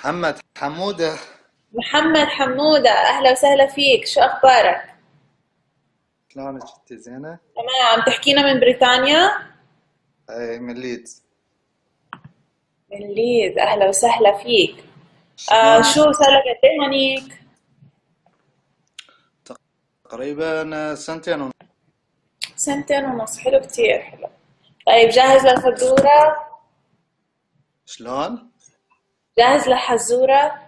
محمد حمودة. محمد حمودة، أهلا وسهلا فيك، شو أخبارك؟ شلونك انت زينة؟ تمام، عم تحكينا من بريطانيا؟ اي من ليدز. من ليد، أهلا وسهلا فيك. شلونك؟ شو صار لك قد إيه هونيك؟ تقريبا سنتين سنتين ونص، حلو كتير حلو. طيب جاهز للفزورة؟ شلون؟ جاهز للحزورة؟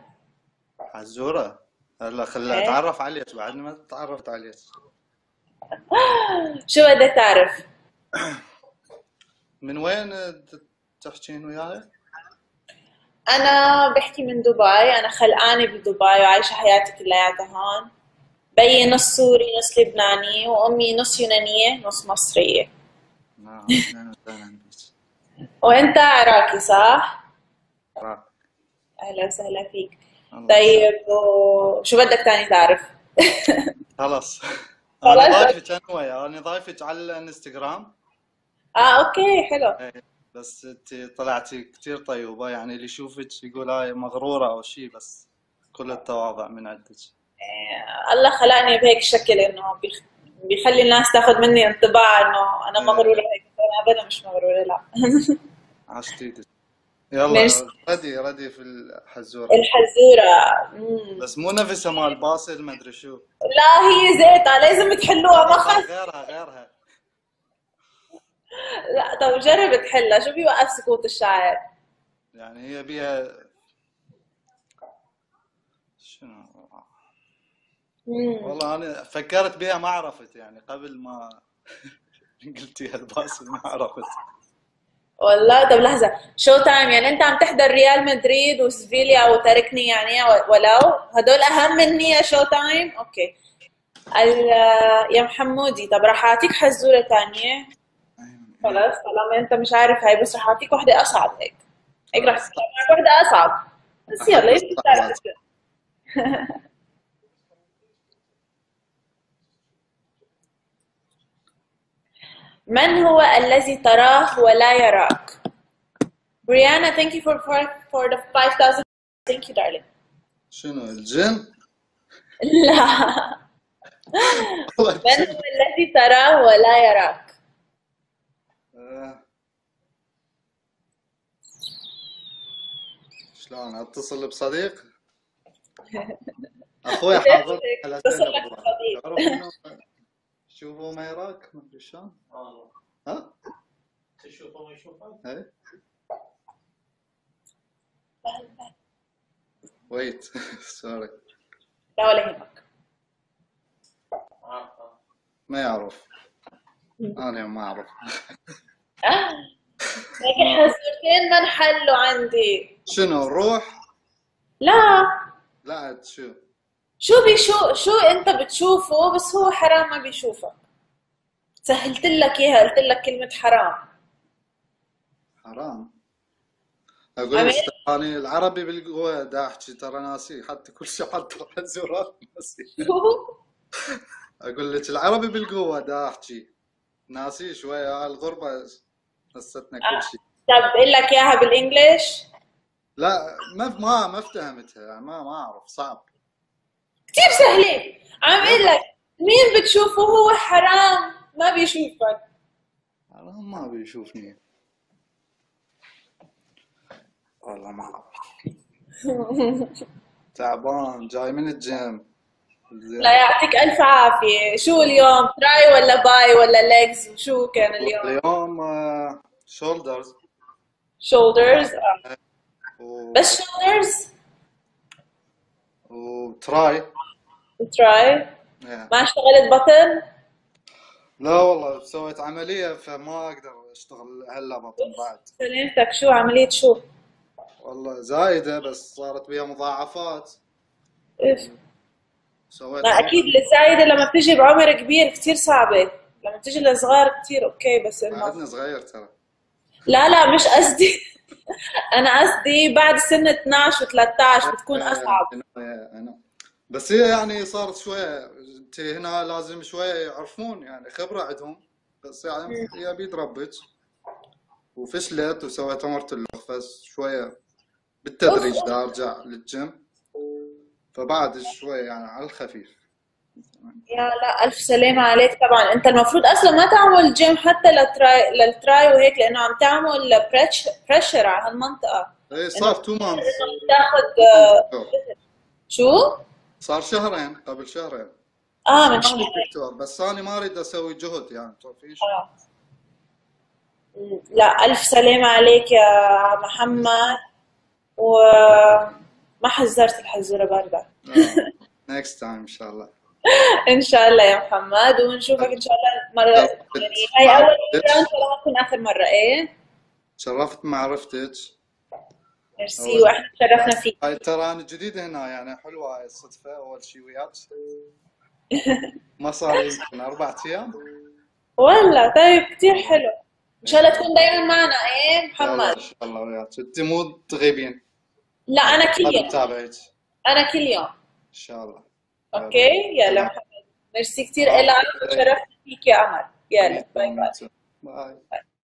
حزورة. هلا خلي إيه؟ اتعرف عليك بعد ما تعرفت عليك. شو بدك تعرف؟ من وين تحكين وياي؟ أنا بحكي من دبي، أنا خلقانة بدبي وعايشة حياتي كلياتها هون. بيي نص سوري نص لبناني، وأمي نص يونانية نص مصرية. نعم اهلا وسهلا بك. وأنت عراقي صح؟ راك. أهلا وسهلا فيك. الله يسلمك. طيب شو بدك تاني تعرف؟ خلاص. انا خلاص. ضايفك انا ويا انا ضايفك على الانستغرام. اوكي حلو. إيه، بس انت طلعتي كثير طيوبة، يعني اللي يشوفك يقول هاي مغرورة او شيء، بس كل التواضع من عندك. الله خلقني بهيك شكل انه بيخلي الناس تاخذ مني انطباع انه انا مغرورة إيه، هيك، بس انا ابدا مش مغرورة لا. عشتيتك. ماشي. يلا ردي في الحزورة. الحزورة. بس مو نفسها مال باسل ما ادري شو. لا هي زيتها لازم تحلوها ما خلص. غيرها. لا طب جرب تحلها، شو بيوقف سكوت الشاعر؟ يعني هي بيها شنو. مم. والله انا فكرت بيها ما عرفت، يعني قبل ما قلتي الباسل ما عرفت. والله طب لحظة، شو تايم يعني انت عم تحضر ريال مدريد وسيفيليا وتاركني يعني ولو هدول اهم مني يا شو تايم؟ اوكي. يا محمودي، طب راح اعطيك حزورة تانية. ايوه. خلاص طالما انت مش عارف هاي، بس راح اعطيك واحدة اصعب هيك. هيك راح خلاص تطلع معك واحدة اصعب. بس يلا احب يمكن تعرف الصعوبات. تسأل. من هو الذي تراه ولا يراك؟ Brianna, thank you for the 5,000. Thank you darling. شنو الجن؟ لا. والله من الجن. هو الذي تراه ولا يراك؟ آه، شلون اتصل بصديق؟ اخوي بدي حاضر أسألك، اتصل الاسئله لك والله. بصديق. تعرف منو؟ شوفوا ما يراك ما ادري شلون. ها؟ تشوفه ما يشوفك؟ اي. ويت سوري. لا ولا يهمك. ما يعرف. انا ما اعرف. لكن ما أعرف. حزتين ما انحلوا عندي. شنو الروح؟ لا. لا شو. شو انت بتشوفه بس هو حرام ما بيشوفك. سهلت لك اياها، قلت لك كلمة حرام. حرام. اقول لك عملت. اني العربي بالقوه دا احكي ترى ناسي حتى كل شيء حتى الزورات ناسي. شو؟ اقول لك العربي بالقوه دا احكي ناسي شويه الغربه نستنا كل شيء. طب بقول لك اياها بالانجلش. لا ما افتهمتها، ما اعرف صعب. كتير سهلة. عم جد. بقول لك مين بتشوفه هو حرام ما بيشوفك. حرام ما بيشوفني. والله ما اعرف. تعبان جاي من الجيم. لا زين. يعطيك ألف عافية. شو اليوم تراي ولا باي ولا ليجز؟ شو كان اليوم؟ اليوم شولدرز shoulders. و... بس shoulders. وتراي. تراي. إيه. ما اشتغلت بطن. لا والله سويت عملية فما اقدر اشتغل هلا بطن بعد. سلامتك، شو عملية شو؟ والله زايدة بس صارت بيها مضاعفات. إف. سويت ما أكيد عمل. الزايدة لما بتجي بعمر كبير كتير صعبة. لما بتجي لصغار كتير أوكي، بس إنه بعدنا صغير ترى. لا مش قصدي. أنا قصدي بعد سن 12 و13 بتكون إيه، أصعب. أنا بس هي يعني صارت شوية. انت هنا لازم شوية يعرفون يعني خبرة عندهم. بس يعني هي بيد ربك. وفشلت وسويت عمرة اللخ بس شوية. اوف بالتدريج اوف. دا ارجع للجيم، فبعد شوي يعني على الخفيف. يا لا، الف سلامة عليك. طبعا انت المفروض اصلا ما تعمل جيم حتى للتراي وهيك، لانه عم تعمل بريشر على هالمنطقة. ايه انه صار 2 مانث. انه تاخذ 2 مانث دكتور. شو؟ صار شهرين، قبل شهرين. اه، بس من عملي شهر. دكتور، بس انا ما اريد اسوي جهد يعني بتعرفيش. اه. لا، الف سلامة عليك يا محمد. وما حذرت الحزورة باردة. نيكست تايم ان شاء الله. ان شاء الله يا محمد، ونشوفك ان شاء الله مرة، يعني شرفت هاي اول معرفتك. مرة وان شاء الله ما تكون اخر مرة. ايه. شرفت معرفتك ميرسي، اول شيء. واحنا تشرفنا فيك. هاي ترى انا جديد هنا يعني، حلوه هاي الصدفه اول شيء وياك. ما صار يمكن 4 ايام. والله طيب، كتير حلو. ان شاء الله تكون دايما معنا. ايه ان شاء الله محمد. ان شاء الله وياك، انت مو تغيبين. لا، انا كل هذا يوم. متابعك. انا كل يوم. ان شاء الله. يلا اوكي. يلا سلام. محمد. ميرسي كتير باي. لك، وتشرفت فيك يا قمر. مي يلا، باي تو مي باي. تو. باي.